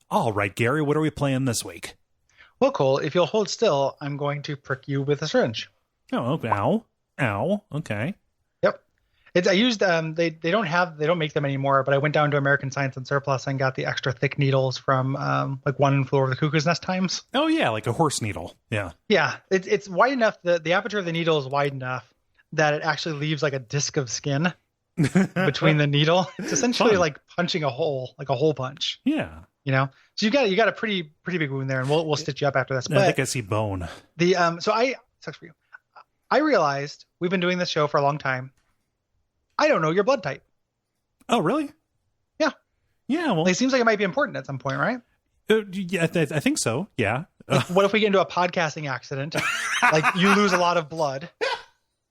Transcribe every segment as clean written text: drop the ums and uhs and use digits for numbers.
All right, Gary, what are we playing this week? Well, Cole, if you'll hold still, I'm going to prick you with a syringe. Oh, okay. Ow. Ow. Okay. Yep. I used they don't make them anymore, but I went down to American Science and Surplus and got the extra thick needles from like One Flew Over the Cuckoo's Nest times. Oh yeah, like a horse needle. Yeah. Yeah, it's wide enough. The aperture of the needle is wide enough that it actually leaves like a disc of skin between the needle. It's essentially Fun. like punching a hole, like a hole punch. Yeah. So you got a pretty big wound there, and we'll stitch you up after this. I think I see bone. Sucks for you. I realized we've been doing this show for a long time. I don't know your blood type. Oh, really? Yeah. Yeah. Well, It seems like it might be important at some point, right? yeah, I think so. Yeah. What if we get into a podcasting accident? Like you lose a lot of blood,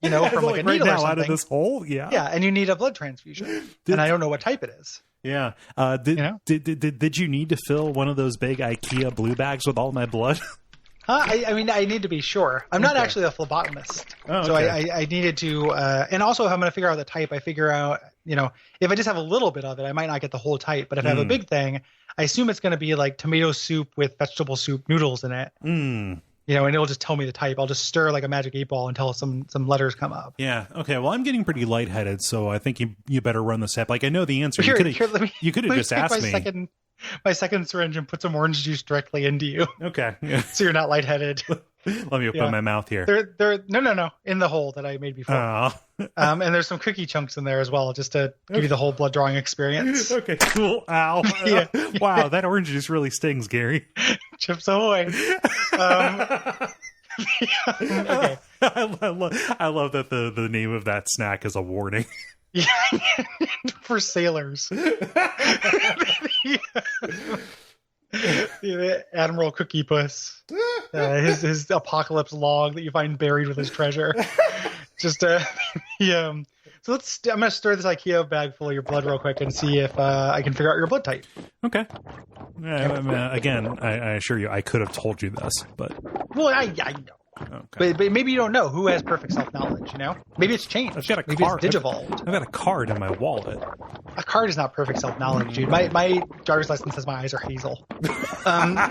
from like a right needle or now something. out of this hole. Yeah. Yeah, and you need a blood transfusion, and I don't know what type it is. Yeah. Did you need to fill one of those big IKEA blue bags with all my blood? I mean, I need to be sure. I'm not actually a phlebotomist, so I needed to. And also, if I'm going to figure out the type, I figure out, if I just have a little bit of it, I might not get the whole type. But if I have a big thing, I assume it's going to be like tomato soup with vegetable soup noodles in it. And it'll just tell me the type. I'll just stir like a magic 8-ball until some letters come up. Yeah. Okay. Well, I'm getting pretty lightheaded, so I think you better run this up. Like, I know the answer. Here, you could have just asked me. My second syringe and put some orange juice directly into you. Okay. Yeah. So you're not lightheaded. Let me put my mouth here. No, in the hole that I made before. And there's some cookie chunks in there as well, just to give you the whole blood drawing experience. Okay, cool. Ow. Yeah. Wow, that orange juice really stings, Gary. Chips ahoy. Okay. I love that the name of that snack is a warning. Yeah, for sailors. The Admiral Cookie Puss, his apocalypse log that you find buried with his treasure. So I'm gonna stir this IKEA bag full of your blood real quick and see if I can figure out your blood type. Okay. Again, I assure you, I could have told you this, but I know. Okay. But maybe you don't know who has perfect self-knowledge, Maybe it's changed. I've got a maybe card. It's digivolved. I've got a card in my wallet. A card is not perfect self-knowledge, dude. My driver's license says my eyes are hazel.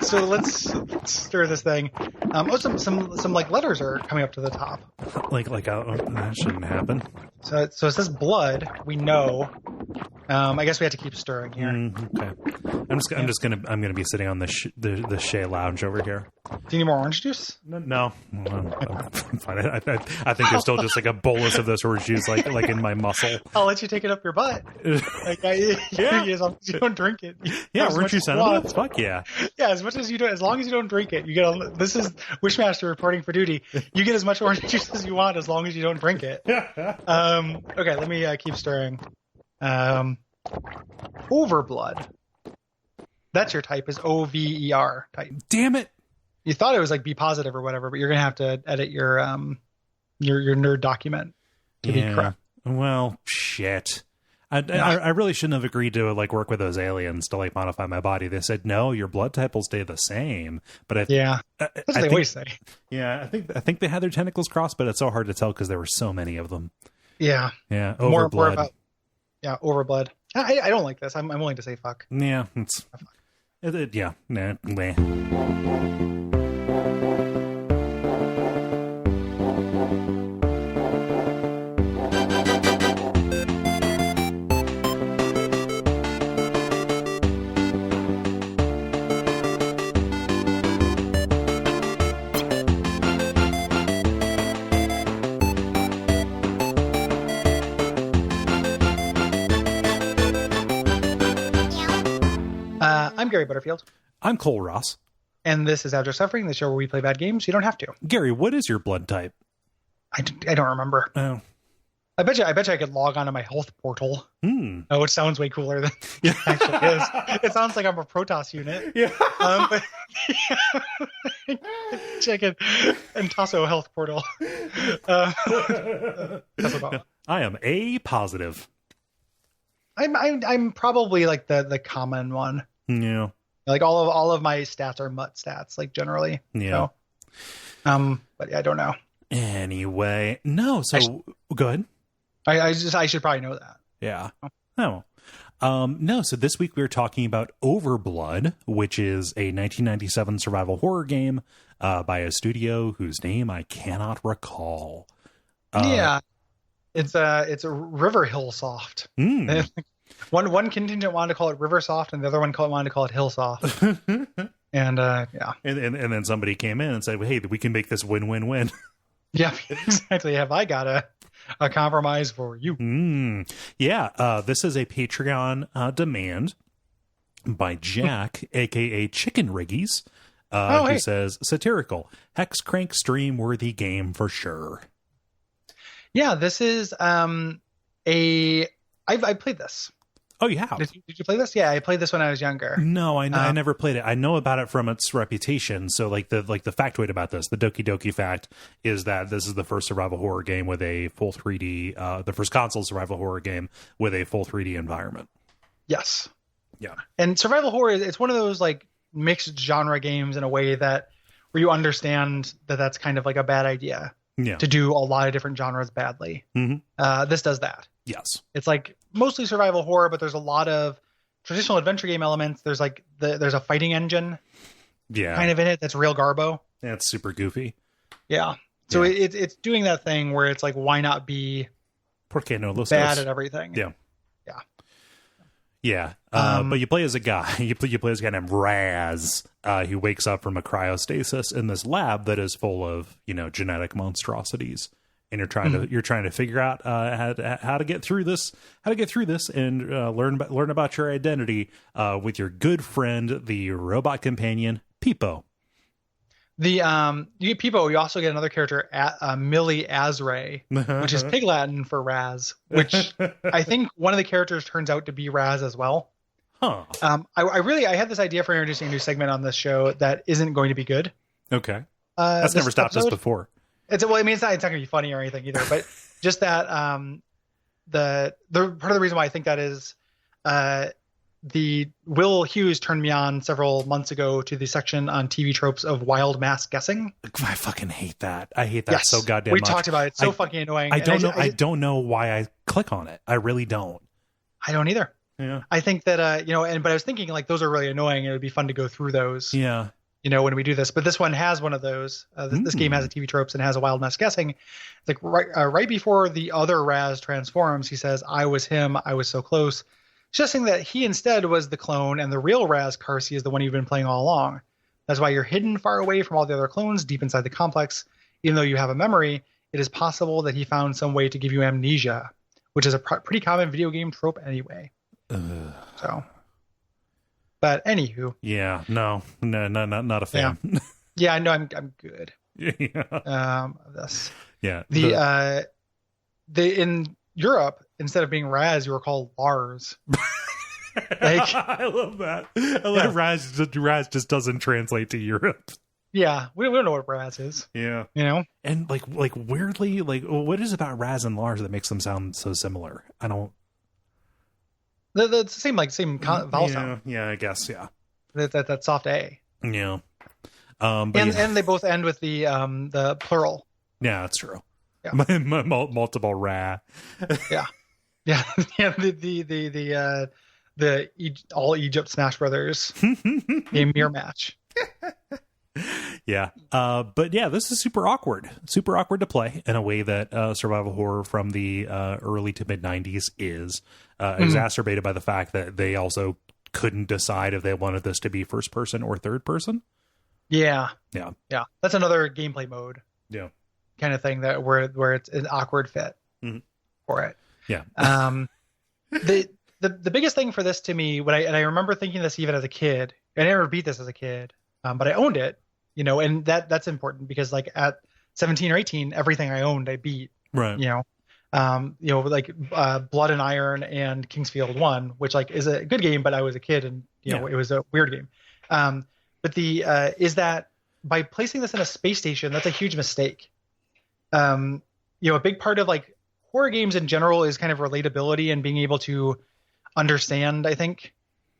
So let's stir this thing. Some like letters are coming up to the top. That shouldn't happen. So it says blood. We know. I guess we have to keep stirring here. Okay. I'm gonna be sitting on the Shea Lounge over here. Do you need more orange juice? No. I'm fine. I think there's still just like a bolus of this orange juice, like in my muscle. I'll let you take it up your butt. As long as you don't drink it. Yeah, weren't you sensitive? Fuck yeah. Yeah, as long as you don't drink it, you get. This is Wishmaster reporting for duty. You get as much orange juice as you want, as long as you don't drink it. Okay, let me keep stirring. Overblood. That's your type, is OVER type. Damn it. You thought it was like B positive or whatever, but you're gonna have to edit your nerd document to be correct. Well, shit. I really shouldn't have agreed to work with those aliens to modify my body. They said no, your blood type will stay the same. But that's what they always say. Yeah, I think they had their tentacles crossed, but it's so hard to tell because there were so many of them. Yeah. Yeah. Overblood. Overblood. I don't like this. I'm willing to say fuck. Yeah. Yeah. Nah. I'm Gary Butterfield. I'm Kole Ross. And this is Abject Suffering, the show where we play bad games. You don't have to. Gary, what is your blood type? I don't remember. Oh. I bet you I could log onto my health portal. Oh, it sounds way cooler than it actually is. It sounds like I'm a Protoss unit. Yeah. Check it. And Tasso health portal. That's about. I am A positive. I'm probably like the common one. Yeah. Like all of my stats are mutt stats, generally. Yeah. So, but yeah, I don't know. Anyway, no. So go ahead. I should probably know that. Yeah. Oh. No, so this week we're talking about Overblood, which is a 1997 survival horror game by a studio whose name I cannot recall. Yeah, it's a River Hillsoft. One contingent wanted to call it Riversoft, and the other one wanted to call it Hillsoft. And and then somebody came in and said, "Hey, we can make this win-win-win." Yeah, exactly. Have I got a compromise for you? This is a Patreon demand by Jack, aka Chicken Riggies, who says, satirical, hex crank stream worthy game for sure. Yeah, this is I played this. Oh, you have? Did you play this? Yeah, I played this when I was younger. No, I never played it. I know about it from its reputation. So the factoid about this, the Doki Doki fact, is that this is the first survival horror game with a full 3D, the first console survival horror game with a full 3D environment. Yes. Yeah. And survival horror, it's one of those like mixed genre games in a way that where you understand that that's kind of like a bad idea. Yeah. To do a lot of different genres badly. This does that. Yes. It's like mostly survival horror, but there's a lot of traditional adventure game elements. There's like there's a fighting engine kind of in it that's real garbo. Yeah, it's super goofy. Yeah. So it's doing that thing where it's like, why not be bad at everything? Yeah. Yeah. But you play as a guy. You play as a guy named Raz, who wakes up from a cryostasis in this lab that is full of, genetic monstrosities. And you're trying to figure out how to get through this, and learn about your identity with your good friend, the robot companion Peepo. You get Peepo. You also get another character, Millie Azray, which is Pig Latin for Raz, which I think one of the characters turns out to be Raz as well. Huh. I had this idea for introducing a new segment on this show that isn't going to be good. Okay. That's never stopped us before. It's not going to be funny or anything either, but just that the part of the reason why I think that is the Will Hughes turned me on several months ago to the section on TV tropes of wild mass guessing. I fucking hate that. I hate that so goddamn much. We talked about it. It's so fucking annoying. I don't know. I don't know why I click on it. I really don't. I don't either. Yeah. I think that but I was thinking like those are really annoying. It would be fun to go through those. Yeah. When we do this, but this one has one of those. This game has a TV tropes and has a wild mass guessing. It's like right before the other Raz transforms, he says, "I was him. I was so close," suggesting that he instead was the clone, and the real Raz Carsey is the one you've been playing all along. That's why you're hidden far away from all the other clones, deep inside the complex. Even though you have a memory, it is possible that he found some way to give you amnesia, which is a pretty common video game trope anyway. So. But anywho, no, not a fan. Yeah, no, I'm good. Yeah. This. Yeah. The in Europe, instead of being Raz, you were called Lars. I love that. I love Raz just doesn't translate to Europe. Yeah, we don't know what Raz is. Yeah. And like weirdly, what is it about Raz and Lars that makes them sound so similar? I don't. The same vowel sound. Yeah, I guess. Yeah. That soft A. Yeah. And they both end with the plural. Yeah, that's true. Yeah. Multiple ra. Yeah. Yeah. The all Egypt Smash Brothers game mirror match. Yeah. But yeah, this is super awkward to play in a way that survival horror from the early to mid 90s is exacerbated by the fact that they also couldn't decide if they wanted this to be first person or third person. Yeah. Yeah. That's another gameplay mode. Yeah. Kind of thing that where it's an awkward fit for it. Yeah. The biggest thing for this to me, I remember thinking this even as a kid. I never beat this as a kid, but I owned it. And that's important because like at 17 or 18, everything I owned, I beat. Right. Like Blood and Iron and Kingsfield 1, which like is a good game, but I was a kid and it was a weird game. But is that by placing this in a space station, that's a huge mistake. A big part of like horror games in general is kind of relatability and being able to understand, I think,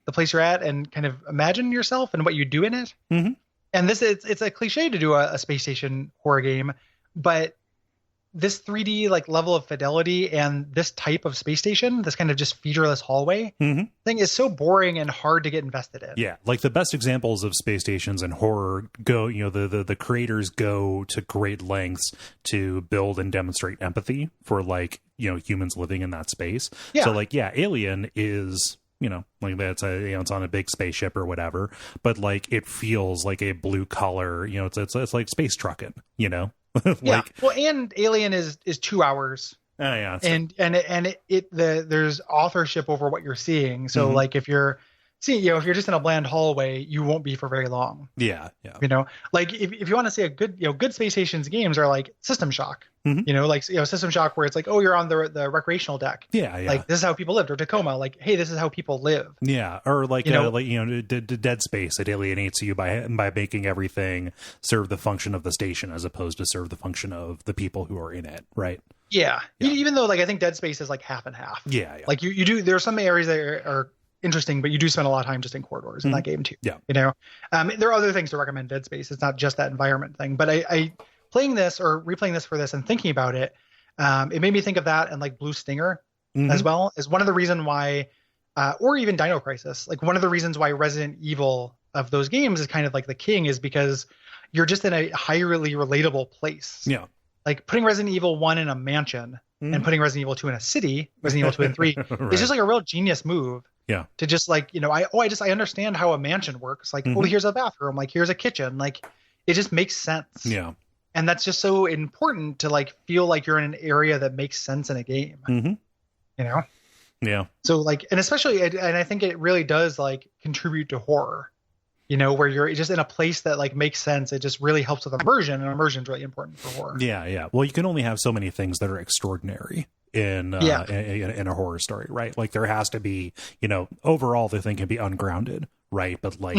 the place you're at and kind of imagine yourself and what you do in it. Mm-hmm. And it's a cliche to do a space station horror game, but this 3D like level of fidelity and this type of space station, this kind of just featureless hallway thing is so boring and hard to get invested in. Yeah, like the best examples of space stations in horror go, the creators go to great lengths to build and demonstrate empathy for like, humans living in that space. Yeah. So like, yeah, Alien is, like that's it's on a big spaceship or whatever, but like it feels like a blue collar, it's like space trucking, like, yeah. Well, and Alien is 2 hours. Oh yeah. There's authorship over what you're seeing. So like if you're if you're just in a bland hallway, you won't be for very long. Yeah. Yeah. Like if you want to see a good, good space stations games are like System Shock. System Shock where it's like, oh, you're on the recreational deck. Yeah. Like this is how people lived, or Tacoma. Like, hey, this is how people live. Yeah. Or like, Dead Space. It alienates you by making everything serve the function of the station as opposed to serve the function of the people who are in it. Right. Yeah. Even though like I think Dead Space is like half and half. Yeah. Like you do, there are some areas that are interesting, but you do spend a lot of time just in corridors in that game too. Yeah. There are other things to recommend Dead Space. It's not just that environment thing, but I playing this or replaying this for this and thinking about it, it made me think of that and like Blue Stinger as well as one of the reasons why, or even Dino Crisis, like one of the reasons why Resident Evil of those games is kind of like the king is because you're just in a highly relatable place. Yeah. Like putting Resident Evil 1 in a mansion and putting Resident Evil 2 in a city, Resident Evil 2 and 3, right. It's just like a real genius move. Yeah. To just like, I understand how a mansion works. Like, oh, here's a bathroom. Like, here's a kitchen. Like, it just makes sense. Yeah. And that's just so important to like feel like you're in an area that makes sense in a game. Yeah. So like, and especially, and I think it really does like contribute to horror. Where you're just in a place that like makes sense. It just really helps with immersion, and immersion is really important for horror. Yeah, yeah. Well, you can only have so many things that are extraordinary in a horror story, right? Like there has to be, overall the thing can be ungrounded, right? But like,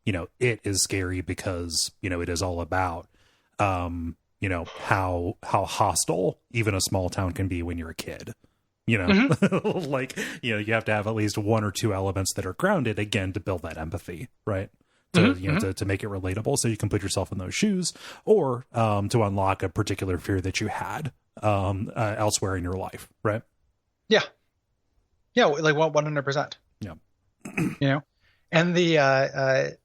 it is scary because, it is all about, how hostile even a small town can be when you're a kid. Like, you have to have at least one or two elements that are grounded again to build that empathy, right? To make it relatable so you can put yourself in those shoes, or to unlock a particular fear that you had elsewhere in your life, right? Yeah, like 100%. Yeah. And the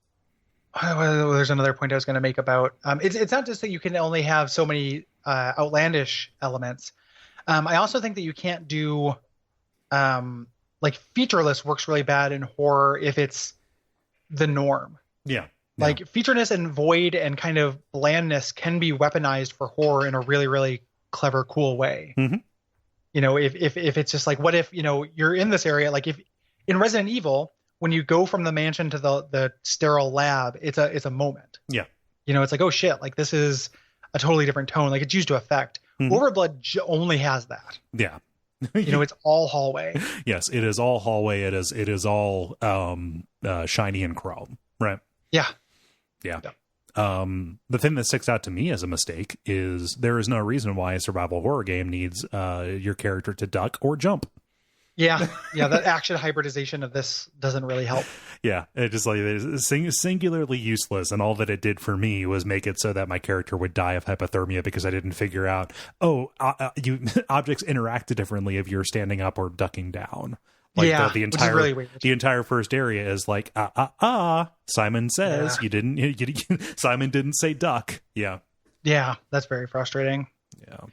there's another point I was going to make about it's not just that you can only have so many outlandish elements. I also think that you can't do like featureless works really bad in horror if it's the norm. Yeah. Like featureness and void and kind of blandness can be weaponized for horror in a really, really clever, cool way. If it's just like, what if, you're in this area, like if in Resident Evil, when you go from the mansion to the sterile lab, it's a moment. Yeah. It's like, oh shit, like this is a totally different tone. Like it's used to effect. Overblood only has that. Yeah. It's all hallway. Yes, it is all hallway. It is all shiny and chrome, right? Yeah. The thing that sticks out to me as a mistake is there is no reason why a survival horror game needs your character to duck or jump. Yeah, that action hybridization of this doesn't really help. Yeah, it just like it's singularly useless, and all that it did for me was make it so that my character would die of hypothermia because I didn't figure out, objects interact differently if you're standing up or ducking down. Like the entire really weird. The entire first area is like Simon says you didn't Simon didn't say duck. Yeah, that's very frustrating. Yeah.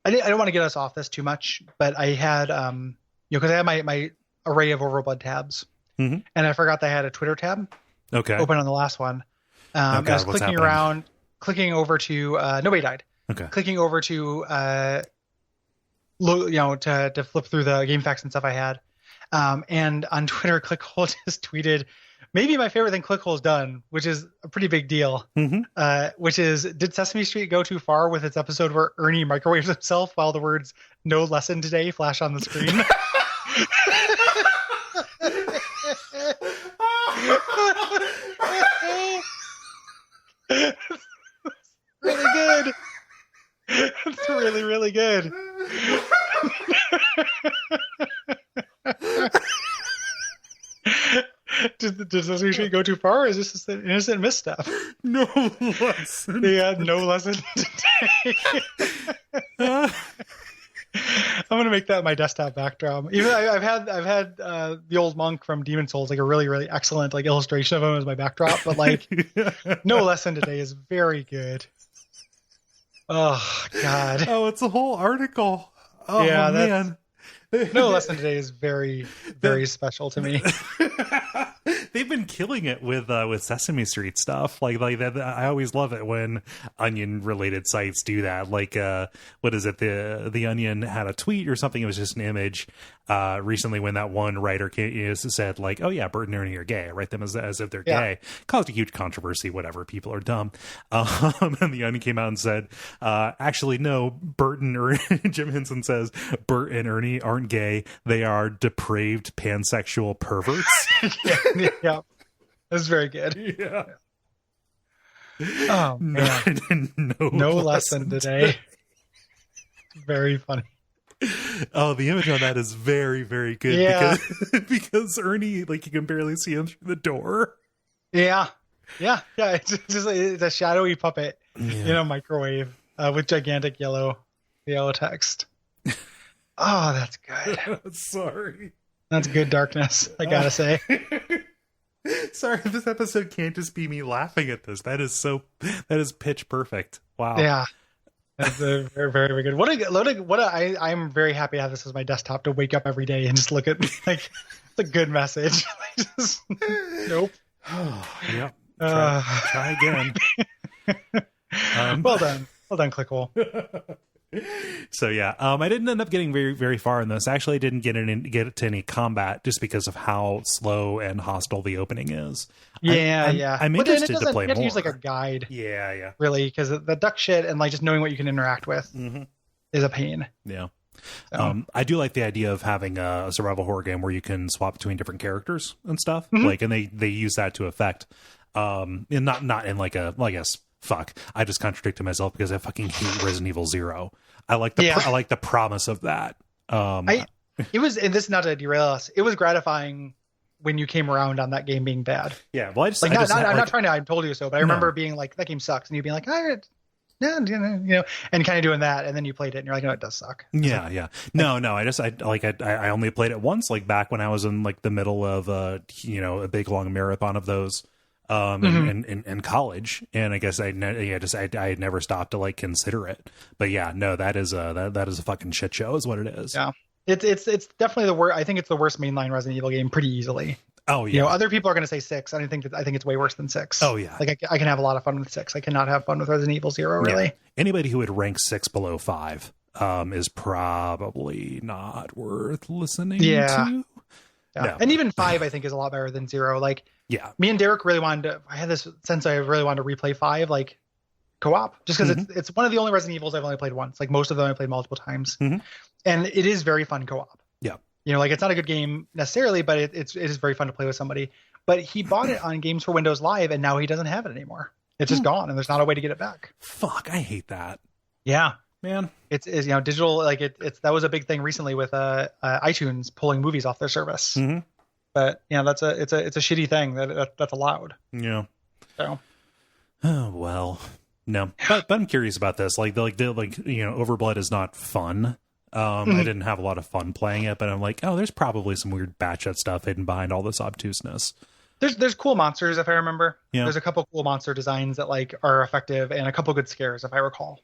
I don't want to get us off this too much, but I had because I had my array of Overblood tabs, and I forgot that I had a Twitter tab open on the last one. I was clicking around, clicking over to nobody died. Clicking over to to flip through the game facts and stuff I had. And on Twitter, Clickhole just tweeted, maybe my favorite thing Clickhole's done, which is a pretty big deal, which is, did Sesame Street go too far with its episode where Ernie microwaves himself while the words "no lesson today" flash on the screen? Really good. It's really, really good. Did the sushi go too far? Or is this just an innocent misstep? No lesson. Yeah, no lesson today. I'm gonna make that my desktop backdrop. Even I've had the old monk from Demon Souls, like a really, really excellent like illustration of him as my backdrop, but like no lesson today is very good. Oh God. Oh, it's a whole article. Oh yeah, man. No lesson today is very, very special to me. They've been killing it with Sesame Street stuff. Like that. I always love it when Onion related sites do that. Like, what is it? The Onion had a tweet or something. It was just an image recently when that one writer said like, oh yeah, Bert and Ernie are gay. I write them as if they're gay. Caused a huge controversy. Whatever. People are dumb. And the Onion came out and said, actually no, Bert and Ernie. Jim Henson says Bert and Ernie aren't gay. They are depraved pansexual perverts. Yeah, that's very good. Yeah. Oh man, no lesson today. Very funny. Oh, the image on that is very, very good. Yeah, because Ernie, like, you can barely see him through the door. Yeah. It's just like, it's a shadowy puppet in a microwave with gigantic yellow text. Oh, that's good. Sorry. That's good darkness, I gotta say. Sorry, this episode can't just be me laughing at this. That is pitch perfect. Wow. Yeah. That's very, very, very good. I'm very happy to have this as my desktop to wake up every day and just look at, like, it's a good message. Nope. Yep. Try again. Well done, Clickhole. So yeah, I didn't end up getting very, very far in this. Actually, I didn't get to any combat just because of how slow and hostile the opening is. I'm interested to play more. You have to use like a guide. Yeah. Really, because the duck shit and like just knowing what you can interact with is a pain. Yeah. So. I do like the idea of having a survival horror game where you can swap between different characters and stuff. Like, and they use that to effect. And not in like a, well, I guess. Fuck, I just contradicted myself because I fucking hate Resident Evil 0. I like the promise of that. It was, and this is not to derail us, it was gratifying when you came around on that game being bad. Yeah, well, I'm not trying to, I told you so, but I remember being like, that game sucks, and you being like, and kind of doing that, and then you played it, and you're like, no, it does suck. Yeah. No, I only played it once, like back when I was in like the middle of a big long marathon of those. In college, and I guess I had never stopped to like consider it, but yeah, no, that is a fucking shit show, is what it is. Yeah, it's definitely the worst. I think it's the worst mainline Resident Evil game, pretty easily. Oh yeah, other people are going to say 6. I think it's way worse than 6. Oh yeah, like I can have a lot of fun with 6. I cannot have fun with Resident Evil 0. Really, yeah. Anybody who would rank 6 below 5 is probably not worth listening to. Yeah. No. And even 5, I think, is a lot better than 0. Like, yeah, me and Derek really wanted to. I had this sense I really wanted to replay 5, like co-op, just because it's one of the only Resident Evils I've only played once. Like most of them, I played multiple times, and it is very fun co-op. Yeah, like it's not a good game necessarily, but it is very fun to play with somebody. But he bought it on Games for Windows Live, and now he doesn't have it anymore. It's just gone, and there's not a way to get it back. Fuck, I hate that. Yeah. Man, it's digital, like it's that was a big thing recently with iTunes pulling movies off their service. But it's a shitty thing that's allowed. Yeah. So. Oh well, no, but I'm curious about this. Overblood is not fun. I didn't have a lot of fun playing it, but I'm like, oh, there's probably some weird batshit stuff hidden behind all this obtuseness. There's cool monsters, if I remember. Yeah. There's a couple cool monster designs that like are effective, and a couple good scares, if I recall.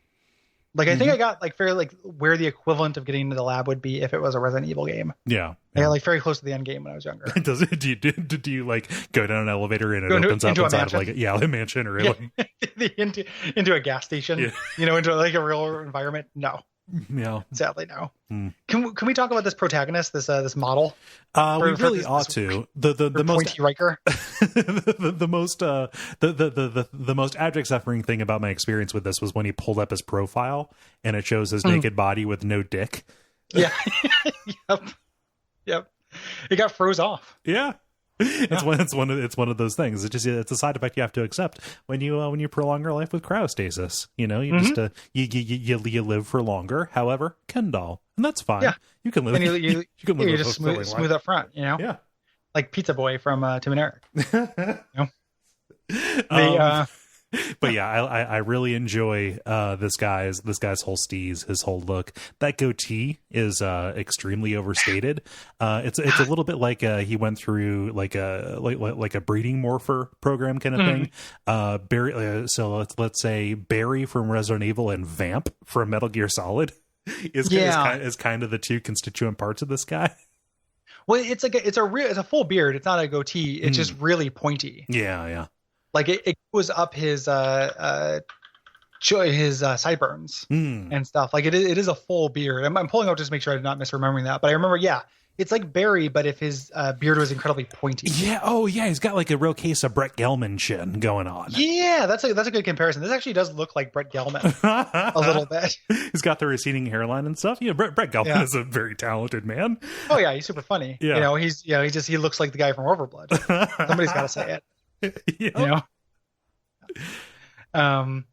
Like, I think I got like fairly like where the equivalent of getting into the lab would be if it was a Resident Evil game. Yeah. I got like very close to the end game when I was younger. Does it? Do you like go down an elevator and it opens up inside of like a mansion or into a gas station? Yeah. Into like a real environment? No. Yeah. Sadly, no. Can we talk about this protagonist, this model? We really ought to. The most Riker. the most abject suffering thing about my experience with this was when he pulled up his profile and it shows his naked body with no dick. Yeah. Yep. It got froze off. Yeah. It's one of those things. It's a side effect you have to accept when you prolong your life with cryostasis. You live for longer. However, Ken doll, and that's fine. Yeah. You can live. And you can live just smooth up front. Yeah. like Pizza Boy from Tim and Eric. You know? But yeah, I really enjoy this guy's whole steez, his whole look. That goatee is extremely overstated. It's a little bit like he went through like a breeding morpher program kind of thing. Barry, so let's say Barry from Resident Evil and Vamp from Metal Gear Solid is kind of the two constituent parts of this guy. Well, it's a full beard. It's not a goatee. It's just really pointy. Yeah. Like it goes up his sideburns and stuff. Like it is a full beard. I'm pulling out just to make sure I'm not misremembering that. But I remember, it's like Barry, but if his beard was incredibly pointy. Yeah. Oh, yeah. He's got like a real case of Brett Gelman shit going on. Yeah, that's a good comparison. This actually does look like Brett Gelman a little bit. He's got the receding hairline and stuff. Yeah, Brett Gelman is a very talented man. Oh yeah, he's super funny. Yeah. You know, he looks like the guy from Overblood. Somebody's got to say it. Yeah. You know.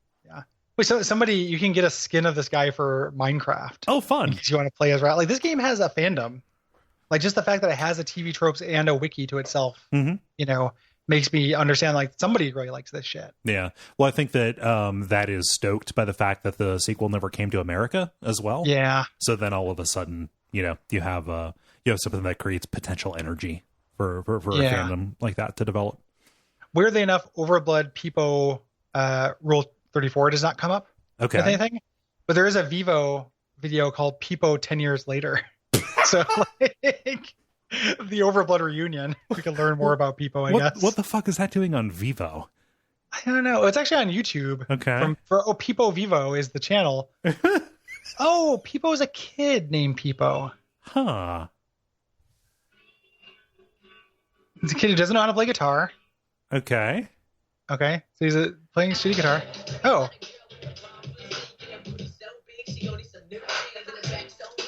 Wait, so you can get a skin of this guy for Minecraft. Oh, fun! Because you want to play as Rat. Like this game has a fandom. Like just the fact that it has a TV tropes and a wiki to itself, you know, makes me understand like somebody really likes this shit. Yeah. Well, I think that that is stoked by the fact that the sequel never came to America as well. Yeah. So then all of a sudden, you know, you have something that creates potential energy for a fandom like that to develop. Weirdly enough, Overblood Peepo Rule 34 does not come up with anything, but there is a Vivo video called Peepo 10 years later. So like the Overblood reunion, we can learn more about Peepo. I guess. What the fuck is that doing on Vivo? I don't know. It's actually on YouTube. Okay. Peepo Vivo is the channel. Oh, Peepo is a kid named Peepo. Huh. It's a kid who doesn't know how to play guitar. Okay. So he's playing shitty guitar. Oh.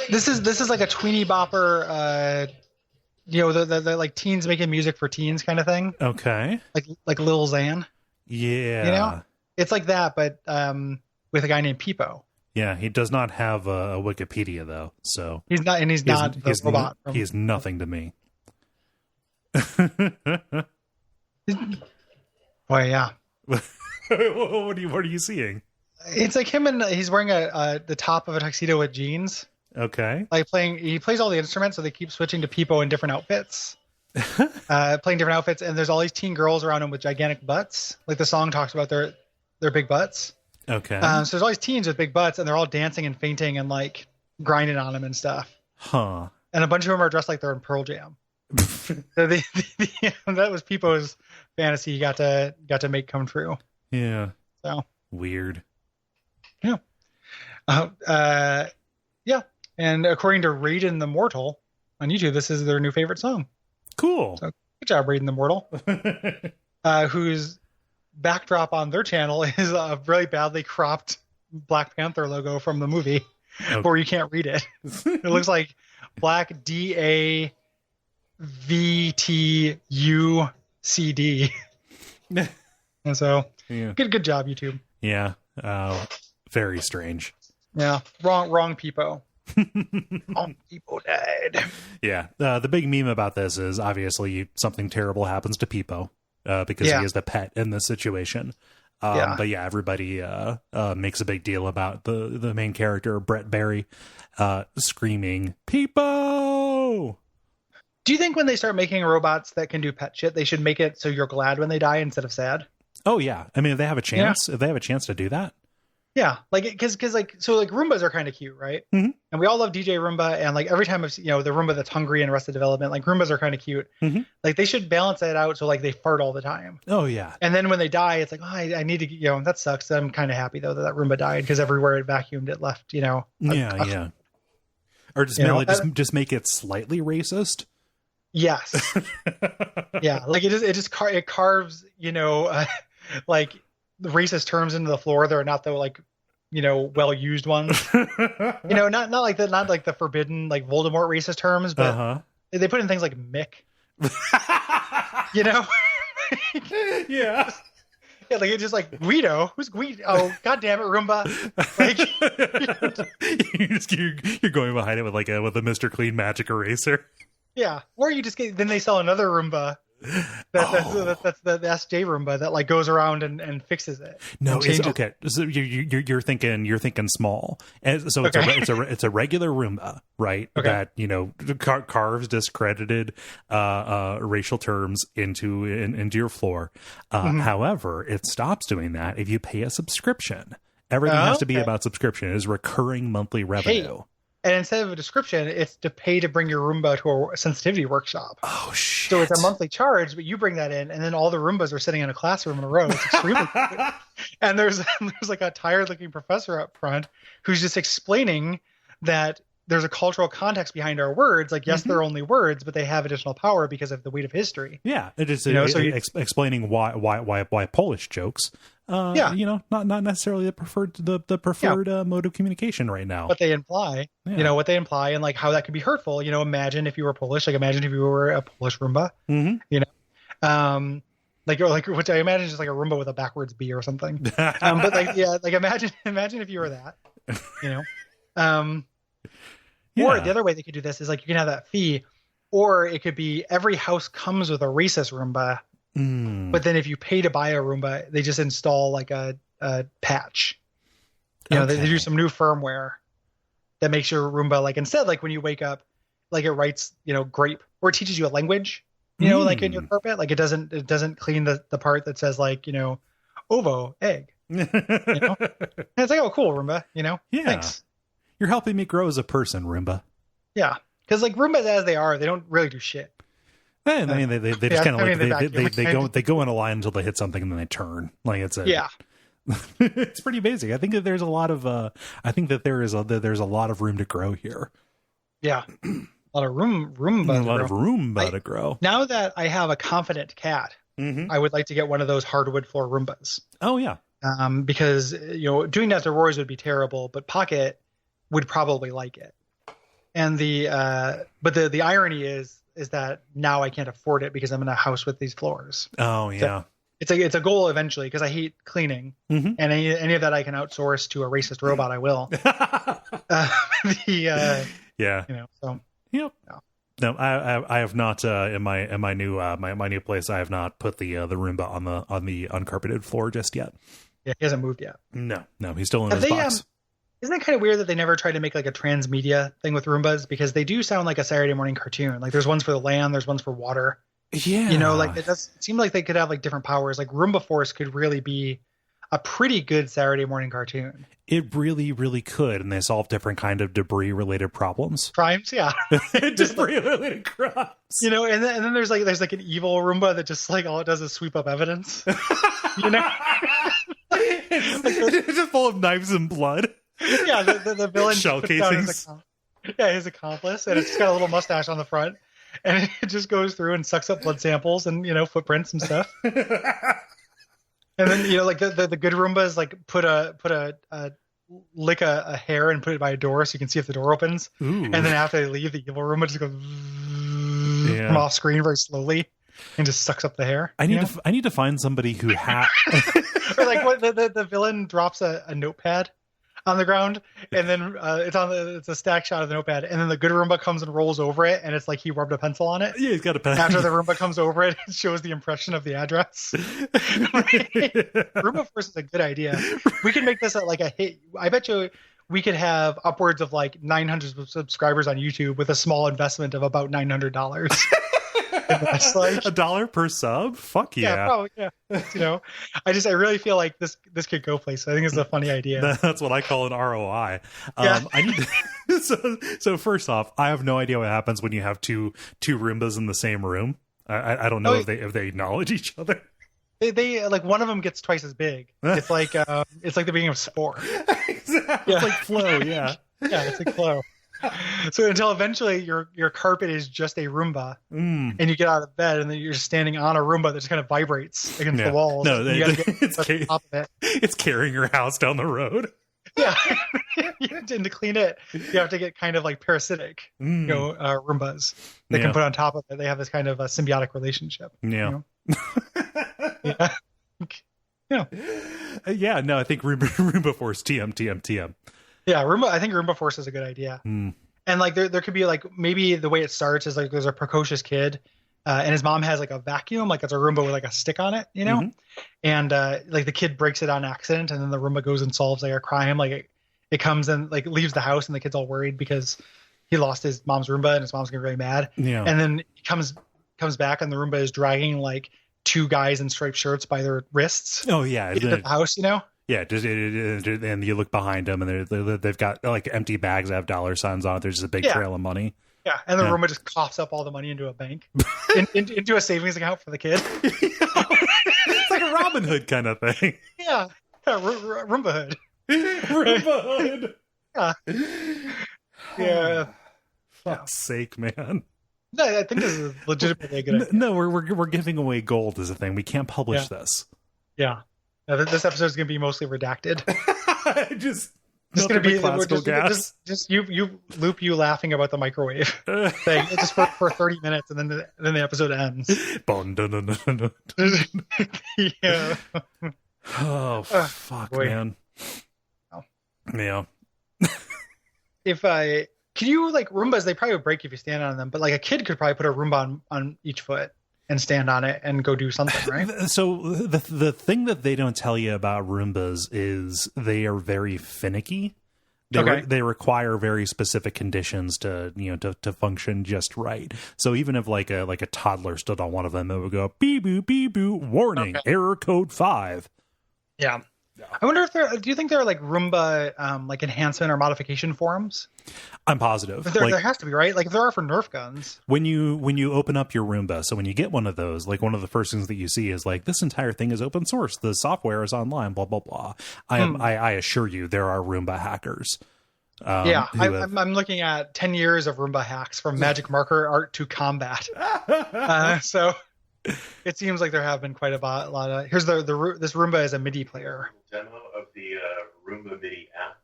This is like a tweeny bopper, you know, the like teens making music for teens kind of thing. Okay. Like Lil Xan. Yeah. You know? It's like that, but with a guy named Peepo. Yeah, he does not have a Wikipedia though, so he's not the robot. He's nothing to me. Oh yeah. What are you seeing? It's like him and he's wearing the top of a tuxedo with jeans. Okay. Like he plays all the instruments, so they keep switching to Peepo in different outfits. Playing different outfits, and there's all these teen girls around him with gigantic butts. Like the song talks about their big butts. Okay. So there's all these teens with big butts, and they're all dancing and fainting and like grinding on him and stuff. Huh. And a bunch of them are dressed like they're in Pearl Jam. So that was Peepo's fantasy he got to make come true. Yeah. So weird. Yeah. Yeah. And according to Raiden the Mortal on YouTube, this is their new favorite song. Cool. So good job, Raiden the Mortal. Whose backdrop on their channel is a really badly cropped Black Panther logo from the movie, where you can't read it. It looks like Black DAVTUCD. And so, good job, YouTube. Yeah. Very strange. Yeah. Wrong Peepo. Wrong Peepo died. Yeah. The big meme about this is obviously something terrible happens to Peepo because he is the pet in this situation. But yeah, everybody makes a big deal about the main character, Brett Barry, screaming, Peepo! Do you think when they start making robots that can do pet shit, they should make it so you're glad when they die instead of sad? Oh yeah, I mean if they have a chance, to do that. Yeah, like because Roombas are kind of cute, right? Mm-hmm. And we all love DJ Roomba, and like every time I've seen, the Roomba that's hungry and Arrested Development, like Roombas are kind of cute. Mm-hmm. Like they should balance that out so like they fart all the time. Oh yeah. And then when they die, it's like I need to that sucks. I'm kind of happy though that Roomba died because everywhere it vacuumed, it left yeah. Or just make it slightly racist. Yes. Yeah, like it carves like the racist terms into the floor. They're not the well used ones. Not like the forbidden like Voldemort racist terms, but they put in things like Mick. Yeah. Yeah, like it's just like Guido. Who's Guido? Oh, God damn it, Roomba! Like you're going behind it with a Mr. Clean magic eraser. Yeah, or you just then they sell another Roomba. That's the SJ Roomba that like goes around and fixes it. No, it's okay. So you're thinking small. So it's a regular Roomba, right? Okay. That, you know, carves discredited racial terms into your floor. However, it stops doing that if you pay a subscription. Everything has to be about subscription. It is recurring monthly revenue. And instead of a description, it's to pay to bring your Roomba to a sensitivity workshop. Oh, shit. So it's a monthly charge, but you bring that in, and then all the Roombas are sitting in a classroom in a row. It's extremely cool. And there's like a tired-looking professor up front who's just explaining that there's a cultural context behind our words. Like, yes, they're only words, but they have additional power because of the weight of history. Yeah, it is explaining why Polish jokes. You know, not necessarily the preferred mode of communication right now. What they imply, you know, what they imply, and like how that could be hurtful. You know, imagine if you were Polish. Like, imagine if you were a Polish Roomba. You know, like which I imagine is just like a Roomba with a backwards B or something. But like, yeah, like imagine if you were that. You know. Or the other way they could do this is like you can have that fee, or it could be every house comes with a racist Roomba, but then if you pay to buy a Roomba, they just install like a patch. You know, they do some new firmware that makes your Roomba like instead like when you wake up, like it writes, you know, grape, or it teaches you a language. You know, like in your carpet, like it doesn't clean the part that says like, you know, ovo egg. You know? And it's like, oh, cool, Roomba. You know, thanks. You're helping me grow as a person, Roomba. Yeah, because like Roombas as they are, they don't really do shit. I mean, they just kind of they go in a line until they hit something and then they turn. Like it's it's pretty basic. I think that there's a lot of there's a lot of room to grow here. Yeah, a lot of room to grow. Now that I have a confident cat, I would like to get one of those hardwood floor Roombas. Oh yeah, because you know doing that to Roy's would be terrible, but Pocket would probably like it. And the irony is that now I can't afford it because I'm in a house with these floors. Oh yeah. So it's a goal eventually because I hate cleaning, and any of that I can outsource to a racist robot. I will. You know. So yep. No, I have not in my new place. I have not put the Roomba on the uncarpeted floor just yet. Yeah, he hasn't moved yet. No, he's still in his box. Isn't it kind of weird that they never tried to make like a transmedia thing with Roombas? Because they do sound like a Saturday morning cartoon. Like there's ones for the land, there's ones for water. Yeah. You know, like it does seem like they could have like different powers. Like Roomba Force could really be a pretty good Saturday morning cartoon. It really, really could. And they solve different kind of debris related problems. Crimes, yeah. Debris related crimes. You know, and then there's like an evil Roomba that just like all it does is sweep up evidence. You know? It's just full of knives and blood. Yeah, the villain shell casings. His accomplice, and it's just got a little mustache on the front, and it just goes through and sucks up blood samples and, you know, footprints and stuff. And then, you know, like the good Roombas like lick a hair and put it by a door so you can see if the door opens. Ooh. And then after they leave, the evil Roomba just goes from off screen very slowly and just sucks up the hair. I need to find somebody who has or like what the villain drops a notepad on the ground, and then it's a stack shot of the notepad, and then the good Roomba comes and rolls over it, and it's like he rubbed a pencil on it. Yeah, he's got a pencil. After the Roomba comes over it, it shows the impression of the address. Roomba Force is a good idea. We could make this like a hit. I bet you we could have upwards of like 900 subscribers on YouTube with a small investment of about $900. That's like $1 per sub. Fuck yeah. Yeah, probably, yeah. You know, I really feel like this could go places. I think it's a funny idea. That's what I call an ROI. Yeah. I need so first off, I have no idea what happens when you have two Roombas in the same room. I don't know if they acknowledge each other. They like one of them gets twice as big. It's like the beginning of Spore. Exactly. Yeah. It's like Flow. Yeah. Yeah, it's like Flow. So until eventually your carpet is just a Roomba, and you get out of bed and then you're just standing on a Roomba that just kind of vibrates against the walls. No, it's carrying your house down the road. Yeah, and to clean it, you have to get kind of like parasitic, Roombas that can put on top of it. They have this kind of a symbiotic relationship. Yeah. You know? Yeah. No, I think Roomba Force TM. Yeah, I think Roomba Force is a good idea. And like there could be like maybe the way it starts is like there's a precocious kid, and his mom has like a vacuum, like it's a Roomba with like a stick on it, and like the kid breaks it on accident, and then the Roomba goes and solves like a crime. Like it comes and like leaves the house, and the kid's all worried because he lost his mom's Roomba, and his mom's getting really mad. Yeah. And then he comes back, and the Roomba is dragging like two guys in striped shirts by their wrists. Oh yeah, into the house, Yeah, and you look behind them, and they've got like empty bags that have dollar signs on it. There's just a big trail of money. Yeah, and the Roomba just coughs up all the money into a bank, into a savings account for the kid. It's like a Robin Hood kind of thing. Yeah, Roomba Hood. Roomba Hood. Yeah. Fuck's sake, man. No, I think this is legitimately a good idea. No, we're giving away gold as a thing. We can't publish this. Yeah. This episode is going to be mostly redacted. just going to be classical gas. Just you laughing about the microwave thing just for 30 minutes, and then the episode ends. Yeah. Oh fuck, boy. Man. Oh. Yeah. Can you like Roombas? They probably would break if you stand on them, but like a kid could probably put a Roomba on each foot and stand on it and go do something, right? So the thing that they don't tell you about Roombas is they are very finicky. They require very specific conditions to function just right. So even if like a toddler stood on one of them, it would go beep boop beep boop, warning, error code 5. Yeah. I wonder if do you think there are like Roomba like enhancement or modification forums? I'm positive. There has to be, right? Like if there are for Nerf guns. When you open up your Roomba, so when you get one of those, like one of the first things that you see is like, this entire thing is open source. The software is online, blah, blah, blah. I assure you there are Roomba hackers. I'm looking at 10 years of Roomba hacks from Magic Marker Art to Combat. So it seems like there have been quite a lot of. Here's this Roomba is a MIDI player. Demo of the Roomba MIDI app.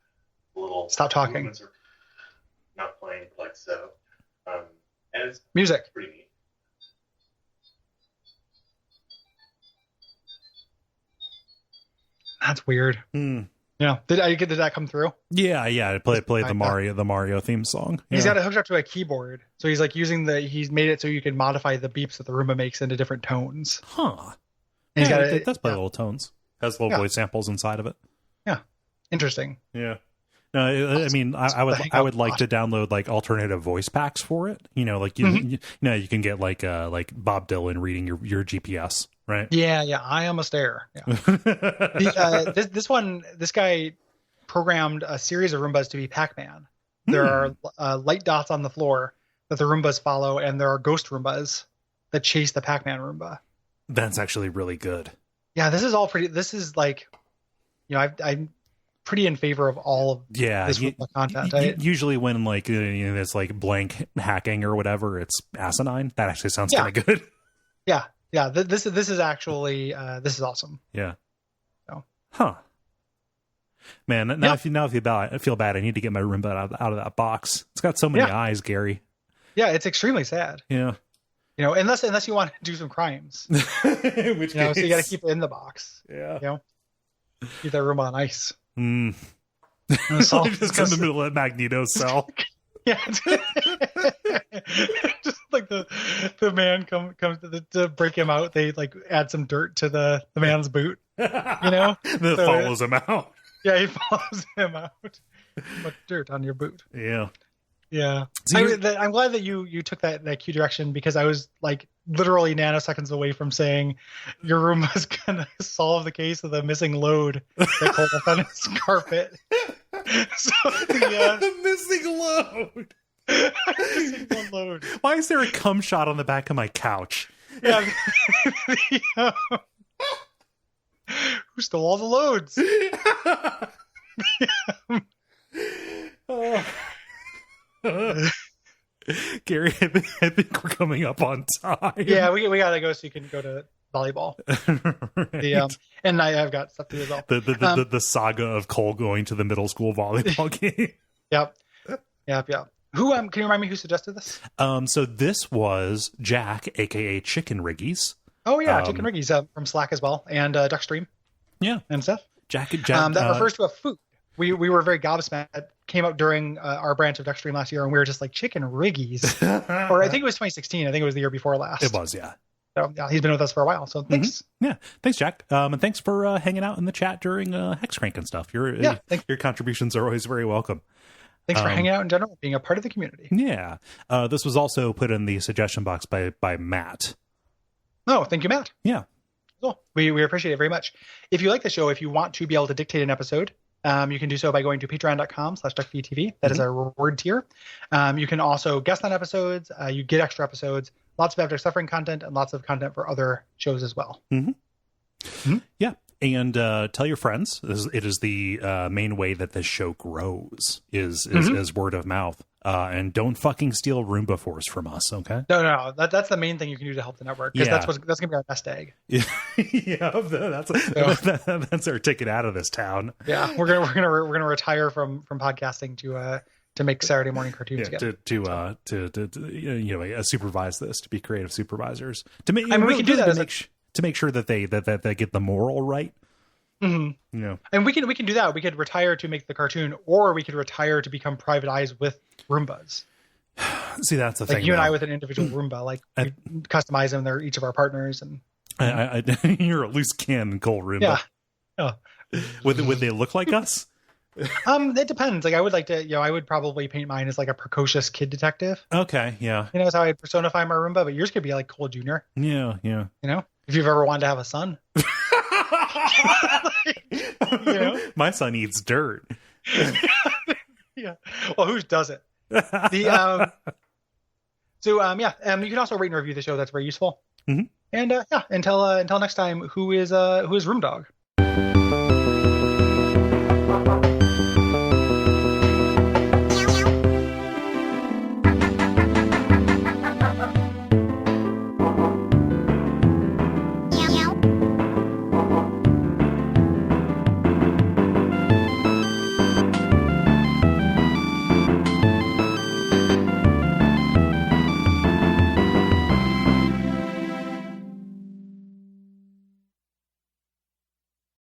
Little Stop talking. Are not playing like so. And it's music. Pretty neat. That's weird. Yeah. Did that come through? Yeah. Play the Mario theme song. Yeah. He's got it hooked up to a keyboard, so he's like he's made it so you can modify the beeps that the Roomba makes into different tones. Huh. And it does play little tones. Has little voice samples inside of it. Yeah. Interesting. Yeah. No, I mean, I would like to download like alternative voice packs for it. Like you can get like Bob Dylan reading your GPS, right? Yeah. I am a stare. Yeah. This guy programmed a series of Roombas to be Pac-Man. There are light dots on the floor that the Roombas follow, and there are ghost Roombas that chase the Pac-Man Roomba. That's actually really good. Yeah, this is all pretty. This is like, I'm pretty in favor of all of this content. Usually when like it's like blank hacking or whatever, it's asinine. That actually sounds kind of good. Yeah. This is actually this is awesome. Yeah. So. Huh. Man, now if I feel bad, I need to get my Roomba out of that box. It's got so many eyes, Gary. Yeah, it's extremely sad. Yeah. Unless you want to do some crimes. Which so you got to keep it in the box. Yeah. Keep that Roomba on ice. Just in the middle of Magneto's cell. Yeah. Just like the man comes to break him out, they like add some dirt to the man's boot. That follows him out. Yeah, he follows him out. Much dirt on your boot. Yeah. Yeah. I'm glad that you took that cue direction, because I was like literally nanoseconds away from saying your Roomba's gonna solve the case of the missing load that Kole left on his carpet. So the missing load. Missing one load. Why is there a cum shot on the back of my couch? Yeah. Who stole all the loads? Gary, I think we're coming up on time. Yeah, we gotta go so you can go to volleyball. Right. And I've got stuff to do as well. The saga of Kole going to the middle school volleyball game. Yep. Who can you remind me who suggested this? So this was Jack, aka Chicken Riggies. Oh yeah, Chicken Riggies from Slack as well, and Duckstream. Yeah, and stuff. Jack that refers to a food. we were very gobsmacked. It came out during our branch of Duckstream last year, and we were just like chicken riggies. Or I think it was 2016. I think it was the year before last. It was, yeah. So yeah, he's been with us for a while. So thanks. Mm-hmm. Yeah, thanks, Jack. And thanks for hanging out in the chat during Hexcrank and stuff. Your contributions are always very welcome. Thanks for hanging out in general, being a part of the community. Yeah. This was also put in the suggestion box by Matt. Oh, thank you, Matt. Yeah. Cool. We appreciate it very much. If you like the show, if you want to be able to dictate an episode, you can do so by going to patreon.com/Duckfeed.tv. That is our reward tier. You can also guest on episodes. You get extra episodes, lots of After Suffering content, and lots of content for other shows as well. Mm-hmm. Mm-hmm. Yeah. And tell your friends. It is the main way that this show grows is word of mouth. And don't fucking steal Roomba Force from us, okay? No. That's the main thing you can do to help the network, because that's gonna be our nest egg. Yeah, that's our ticket out of this town. Yeah, we're gonna retire from podcasting to make Saturday morning cartoons again. To supervise this, to be creative supervisors. We can do that to make sure that they get the moral right. Mm-hmm. Yeah, and we can do that. We could retire to make the cartoon, or we could retire to become private eyes with Roombas. See, that's the like thing. You and I with an individual Roomba, like we customize them. They're each of our partners, and you're a loose cannon Kole Roomba. Yeah. Would they look like us? It depends. Like I would like to, I would probably paint mine as like a precocious kid detective. Okay, yeah. That's how I personify my Roomba, but yours could be like Kole Jr. Yeah. If you've ever wanted to have a son. My son eats dirt. Yeah. Well, whose doesn't? You can also rate and review the show. That's very useful. Mm-hmm. And until next time, who is Room Dog?